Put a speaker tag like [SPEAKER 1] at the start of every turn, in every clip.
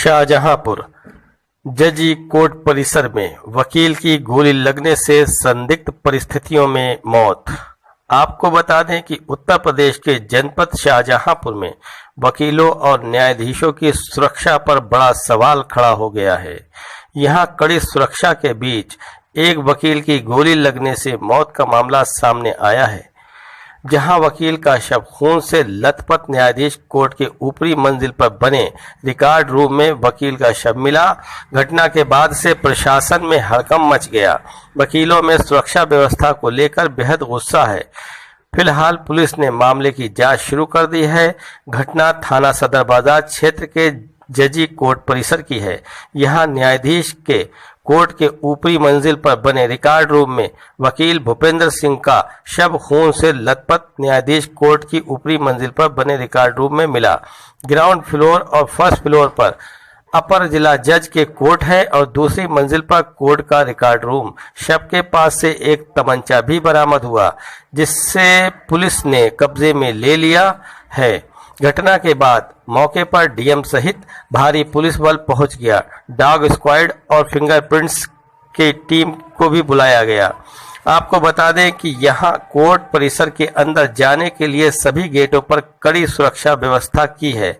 [SPEAKER 1] शाहजहांपुर जजी कोर्ट परिसर में वकील की गोली लगने से संदिग्ध परिस्थितियों में मौत। आपको बता दें कि उत्तर प्रदेश के जनपद शाहजहांपुर में वकीलों और न्यायाधीशों की सुरक्षा पर बड़ा सवाल खड़ा हो गया है। यहां कड़ी सुरक्षा के बीच एक वकील की गोली लगने से मौत का मामला सामने आया है, जहां वकील का शव खून से लथपथ न्यायाधीश कोर्ट के ऊपरी मंजिल पर बने रिकॉर्ड रूम में वकील का शव मिला। घटना के बाद से प्रशासन में हड़कंप मच गया। वकीलों में सुरक्षा व्यवस्था को लेकर बेहद गुस्सा है। फिलहाल पुलिस ने मामले की जांच शुरू कर दी है। घटना थाना सदर बाजार क्षेत्र के जजी कोर्ट परिसर की है। यहां न्यायाधीश के कोर्ट के ऊपरी मंजिल पर बने रिकॉर्ड रूम में वकील भूपेंद्र सिंह का शव खून से लथपथ न्यायाधीश कोर्ट की ऊपरी मंजिल पर बने रिकॉर्ड रूम में मिला। ग्राउंड फ्लोर और फर्स्ट फ्लोर पर अपर जिला जज के कोर्ट है और दूसरी मंजिल पर कोर्ट का रिकॉर्ड रूम। शव के पास से एक तमंचा भी बरामद हुआ, जिससे पुलिस ने कब्जे में ले लिया है। घटना के बाद मौके पर डीएम सहित भारी पुलिस बल पहुंच गया। डॉग स्क्वाड और फिंगरप्रिंट्स की टीम को भी बुलाया गया। आपको बता दें कि यहां कोर्ट परिसर के अंदर जाने के लिए सभी गेटों पर कड़ी सुरक्षा व्यवस्था की है,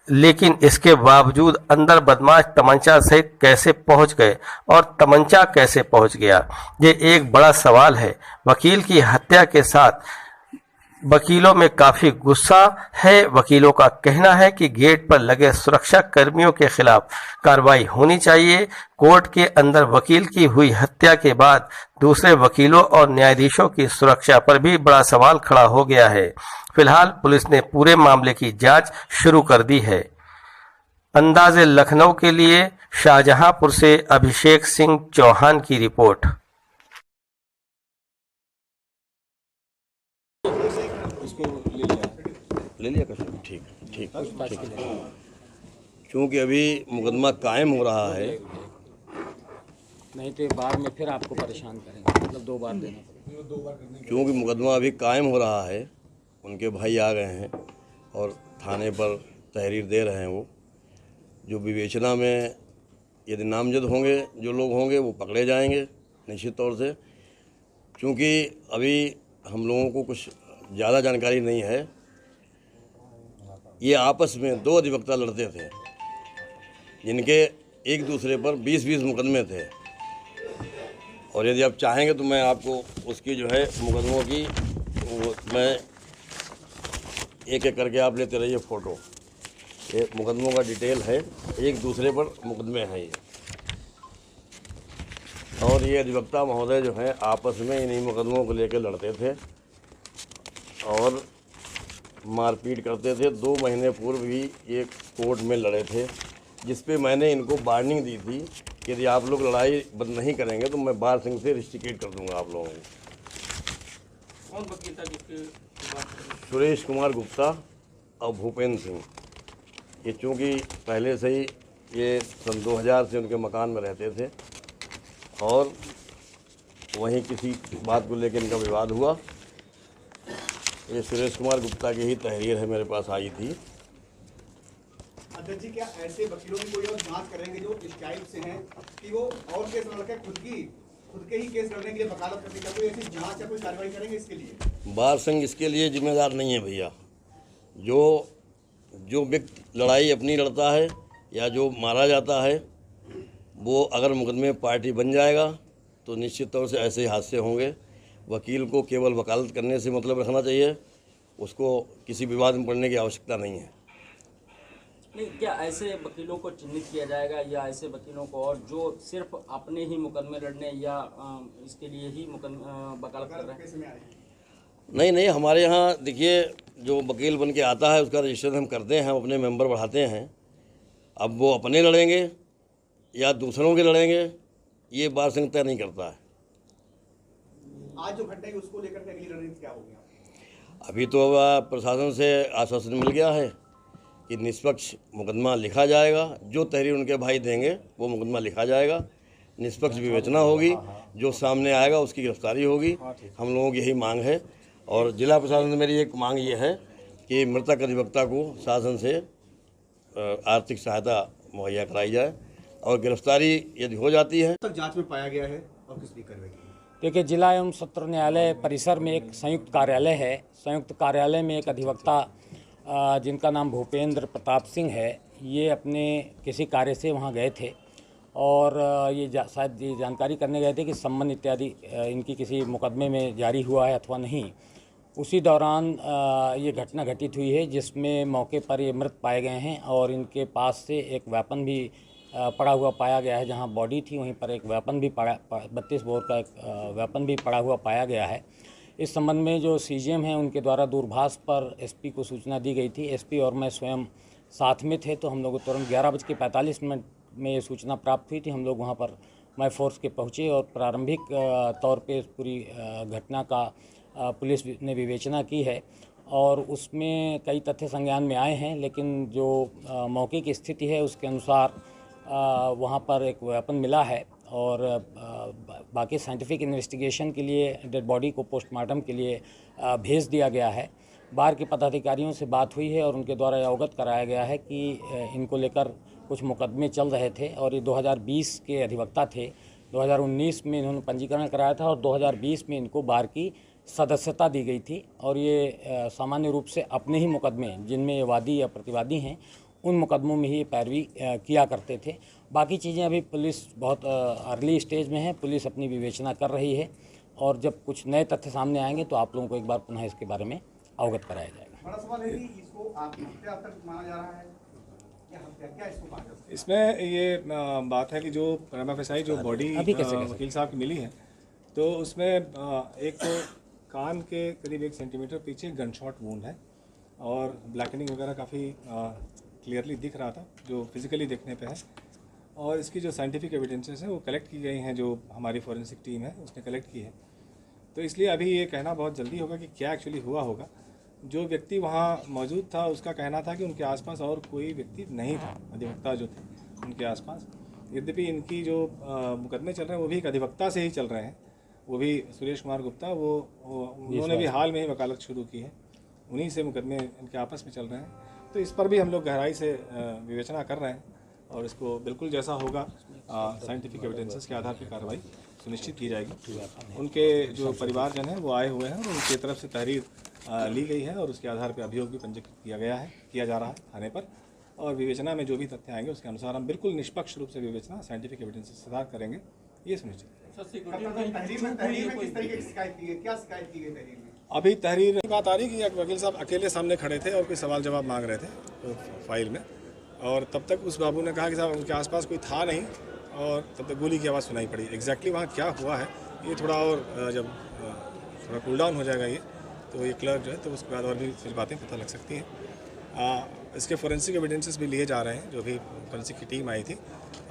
[SPEAKER 1] लेकिन इसके बावजूद अंदर बदमाश तमंचा सहित कैसे पहुंच गए और तमंचा कैसे पहुंच गया, ये एक बड़ा सवाल है। वकील की हत्या के साथ वकीलों में काफी गुस्सा है। वकीलों का कहना है कि गेट पर लगे सुरक्षा कर्मियों के खिलाफ कार्रवाई होनी चाहिए। कोर्ट के अंदर वकील की हुई हत्या के बाद दूसरे वकीलों और न्यायाधीशों की सुरक्षा पर भी बड़ा सवाल खड़ा हो गया है। फिलहाल पुलिस ने पूरे मामले की जांच शुरू कर दी है। अंदाज़े लखनऊ के लिए शाहजहांपुर से अभिषेक सिंह चौहान की रिपोर्ट।
[SPEAKER 2] ले लिया कसम। ठीक ठीक। क्योंकि अभी मुकदमा कायम हो रहा है,
[SPEAKER 3] नहीं तो बाद में फिर आपको परेशान करेंगे, मतलब 2 बार देना पड़ेगा।
[SPEAKER 2] क्योंकि मुकदमा अभी कायम हो रहा है, उनके भाई आ गए हैं और थाने पर तहरीर दे रहे हैं। वो जो विवेचना में यदि नामजद होंगे, जो लोग होंगे वो पकड़े जाएंगे निश्चित तौर से। क्योंकि अभी हम लोगों को कुछ ज़्यादा जानकारी नहीं है। ये आपस में 2 अधिवक्ता लड़ते थे, जिनके एक दूसरे पर 20-20 मुकदमे थे। और यदि आप चाहेंगे तो मैं आपको उसकी जो है मुकदमों की वो मैं एक एक करके आप लेते रहिए फ़ोटो। ये मुकदमों का डिटेल है, एक दूसरे पर मुकदमे हैं ये। और ये अधिवक्ता महोदय जो हैं आपस में इन्हीं मुकदमों को लेकर लड़ते थे और मारपीट करते थे। 2 महीने पूर्व भी ये कोर्ट में लड़े थे, जिस पे मैंने इनको वार्निंग दी थी कि यदि आप लोग लड़ाई बंद नहीं करेंगे तो मैं बार सिंह से रिस्ट्रिकेट कर दूंगा आप लोगों को।
[SPEAKER 3] कौन वकील था जिसके?
[SPEAKER 2] सुरेश कुमार गुप्ता और भूपेंद्र सिंह। ये चूँकि पहले से ही ये सन 2000 से उनके मकान में रहते थे और वहीं किसी बात को लेकर इनका विवाद हुआ। ये सुरेश कुमार गुप्ता की ही तहरीर है, मेरे पास आई थी।
[SPEAKER 4] अध्यक्ष जी, क्या ऐसे वकीलों की कोई और जांच करेंगे जो शिकायत से हैं कि वो और केस लड़के खुद के ही केस लड़ने के लिए वकालत करने का कोई ऐसी जांच या कोई कार्रवाई करेंगे इसके लिए?
[SPEAKER 2] बार सिंह इसके लिए जिम्मेदार नहीं है भैया। जो व्यक्ति लड़ाई अपनी लड़ता है या जो मारा जाता है, वो अगर मुकदमे में पार्टी बन जाएगा तो निश्चित तौर से ऐसे ही हादसे होंगे। वकील को केवल वकालत करने से मतलब रखना चाहिए, उसको किसी विवाद में पड़ने की आवश्यकता नहीं है।
[SPEAKER 3] नहीं, क्या ऐसे वकीलों को चिन्हित किया जाएगा या ऐसे वकीलों को और जो सिर्फ अपने ही मुकदमे लड़ने या इसके लिए ही वकालत कर रहे हैं?
[SPEAKER 2] नहीं, हमारे यहाँ देखिए, जो वकील बन के आता है उसका रजिस्ट्रेशन हम करते हैं, हम अपने मेंबर बढ़ाते हैं। अब वो अपने लड़ेंगे या दूसरों के लड़ेंगे, ये बार सिंह तय नहीं करता है।
[SPEAKER 4] आज जो घटना है उसको लेकर के अगली रणनीति क्या होगी?
[SPEAKER 2] अभी तो प्रशासन से आश्वासन मिल गया है कि निष्पक्ष मुकदमा लिखा जाएगा। जो तहरीर उनके भाई देंगे वो मुकदमा लिखा जाएगा, निष्पक्ष विवेचना होगी, जो सामने आएगा उसकी गिरफ्तारी होगी। हम लोगों की यही मांग है। और जिला प्रशासन से मेरी एक मांग ये है कि मृतक अधिवक्ता को शासन से आर्थिक सहायता मुहैया कराई जाए और गिरफ्तारी यदि हो जाती है
[SPEAKER 4] तक जांच में पाया गया है और किस लिए कार्रवाई की है?
[SPEAKER 5] देखिए, जिला एवं सत्र न्यायालय परिसर में एक संयुक्त कार्यालय है। संयुक्त कार्यालय में एक अधिवक्ता जिनका नाम भूपेंद्र प्रताप सिंह है, ये अपने किसी कार्य से वहाँ गए थे और शायद ये जानकारी करने गए थे कि सम्मन इत्यादि इनकी किसी मुकदमे में जारी हुआ है अथवा नहीं। उसी दौरान ये घटना घटित हुई है जिसमें मौके पर ये मृत पाए गए हैं और इनके पास से एक वेपन भी पड़ा हुआ पाया गया है। जहां बॉडी थी वहीं पर एक वेपन भी 32 बोर का एक वेपन भी पड़ा हुआ पाया गया है। इस संबंध में जो सीजीएम हैं उनके द्वारा दूरभाष पर एसपी को सूचना दी गई थी। एसपी और मैं स्वयं साथ में थे, तो हम लोग तुरंत 11:45 में ये सूचना प्राप्त हुई थी। हम लोग वहाँ पर मैं फोर्स के पहुँचे और प्रारंभिक तौर पे इस पूरी घटना का पुलिस ने विवेचना की है और उसमें कई तथ्य संज्ञान में आए हैं, लेकिन जो मौके की स्थिति है उसके अनुसार वहाँ पर एक वेपन मिला है और बाकी साइंटिफिक इन्वेस्टिगेशन के लिए डेड बॉडी को पोस्टमार्टम के लिए भेज दिया गया है। बाहर के पदाधिकारियों से बात हुई है और उनके द्वारा अवगत कराया गया है कि इनको लेकर कुछ मुकदमे चल रहे थे और ये 2020 के अधिवक्ता थे। 2019 में इन्होंने पंजीकरण कराया था और 2020 में इनको बार की सदस्यता दी गई थी और ये सामान्य रूप से अपने ही मुकदमे जिनमें ये वादी या प्रतिवादी हैं उन मुकदमों में ही पैरवी किया करते थे। बाकी चीज़ें अभी पुलिस बहुत अर्ली स्टेज में है, पुलिस अपनी विवेचना कर रही है और जब कुछ नए तथ्य सामने आएंगे तो आप लोगों को एक बार पुनः इसके बारे में अवगत कराया जाएगा।
[SPEAKER 4] बड़ा सवाल है कि इसको हत्या तक माना जा रहा है या हत्या, क्या इसको माना जा सकता है?
[SPEAKER 6] इसमें ये बात है कि जो प्रेमा फेसाई जो बॉडी वकील साहब की मिली है, तो उसमें एक तो कान के करीब 1 सेंटीमीटर पीछे गन शॉट वूंड है और ब्लैकनिंग वगैरह काफ़ी क्लियरली दिख रहा था जो फिजिकली देखने पे है। और इसकी जो साइंटिफिक एविडेंसेस हैं वो कलेक्ट की गई हैं, जो हमारी फॉरेंसिक टीम है उसने कलेक्ट की है। तो इसलिए अभी ये कहना बहुत जल्दी होगा कि क्या एक्चुअली हुआ होगा। जो व्यक्ति वहाँ मौजूद था उसका कहना था कि उनके आसपास और कोई व्यक्ति नहीं था, अधिवक्ता जो थे उनके आसपास। यद्यपि इनकी जो मुकदमे चल रहे हैं वो भी एक अधिवक्ता से ही चल रहे हैं, वो भी सुरेश कुमार गुप्ता, उन्होंने भी हाल में ही वकालत शुरू की है, उन्हीं से मुकदमे इनके आपस में चल रहे हैं। तो इस पर भी हम लोग गहराई से विवेचना कर रहे हैं और इसको बिल्कुल जैसा होगा साइंटिफिक एविडेंसेस के आधार पर कार्रवाई सुनिश्चित की जाएगी। उनके जो परिवारजन हैं वो आए हुए हैं और उनकी तरफ से तहरीर ली गई है और उसके आधार पर अभियोग भी पंजीकृत किया जा रहा है थाने पर और विवेचना में जो भी तथ्य आएंगे उसके अनुसार हम बिल्कुल निष्पक्ष रूप से विवेचना साइंटिफिक एविडेंसेस के साथ करेंगे, ये सुनिश्चित करेंगे।
[SPEAKER 4] तहरीर में किस तरीके की शिकायत की है, क्या शिकायत की गई तहरीर में?
[SPEAKER 6] अभी तहरीर की बात आ रही कि वकील साहब अकेले सामने खड़े थे और कोई सवाल जवाब मांग रहे थे तो फाइल में, और तब तक उस बाबू ने कहा कि साहब उनके आसपास कोई था नहीं और तब तक गोली की आवाज़ सुनाई पड़ी। एग्जैक्टली वहाँ क्या हुआ है ये थोड़ा और जब थोड़ा कूल डाउन हो जाएगा ये तो ये क्लर्क जो है तो उसके बाद और भी कुछ बातें पता लग सकती हैं। इसके फोरेंसिक एविडेंसेस भी लिए जा रहे हैं, जो भी फोरेंसिक की टीम आई थी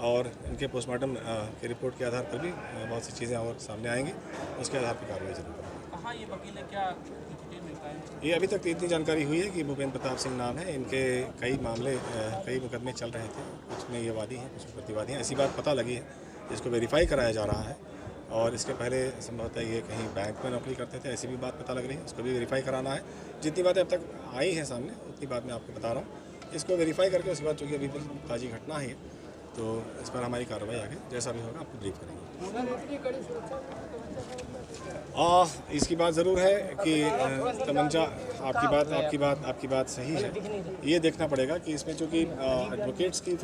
[SPEAKER 6] और इनके पोस्टमार्टम की रिपोर्ट के आधार पर भी बहुत सी चीज़ें और सामने आएंगी, उसके आधार पर कार्रवाई जरूर करेंगे।
[SPEAKER 3] कहाँ ये वकील है, क्या
[SPEAKER 6] ये अभी तक इतनी जानकारी हुई है कि भूपेंद्र प्रताप सिंह नाम है, इनके कई मामले कई मुकदमे चल रहे थे, कुछ में ये वादी हैं कुछ में प्रतिवादी हैं, ऐसी बात पता लगी है जिसको वेरीफाई कराया जा रहा है। और इसके पहले संभवतः ये कहीं बैंक में नौकरी करते थे, ऐसी भी बात पता लग रही है, उसको भी वेरीफाई कराना है। जितनी बातें अब तक आई हैं सामने उतनी बात मैं आपको बता रहा हूँ, इसको वेरीफाई करके उसके बाद चूँकि अभी ताज़ी घटना है तो इस पर हमारी कार्रवाई आगे जैसा भी होगा आपको ब्रीफ करेंगे। इसकी बात ज़रूर है कि तमंचा आपकी बात सही है। ये देखना पड़ेगा कि इसमें चूँकि एडवोकेट्स की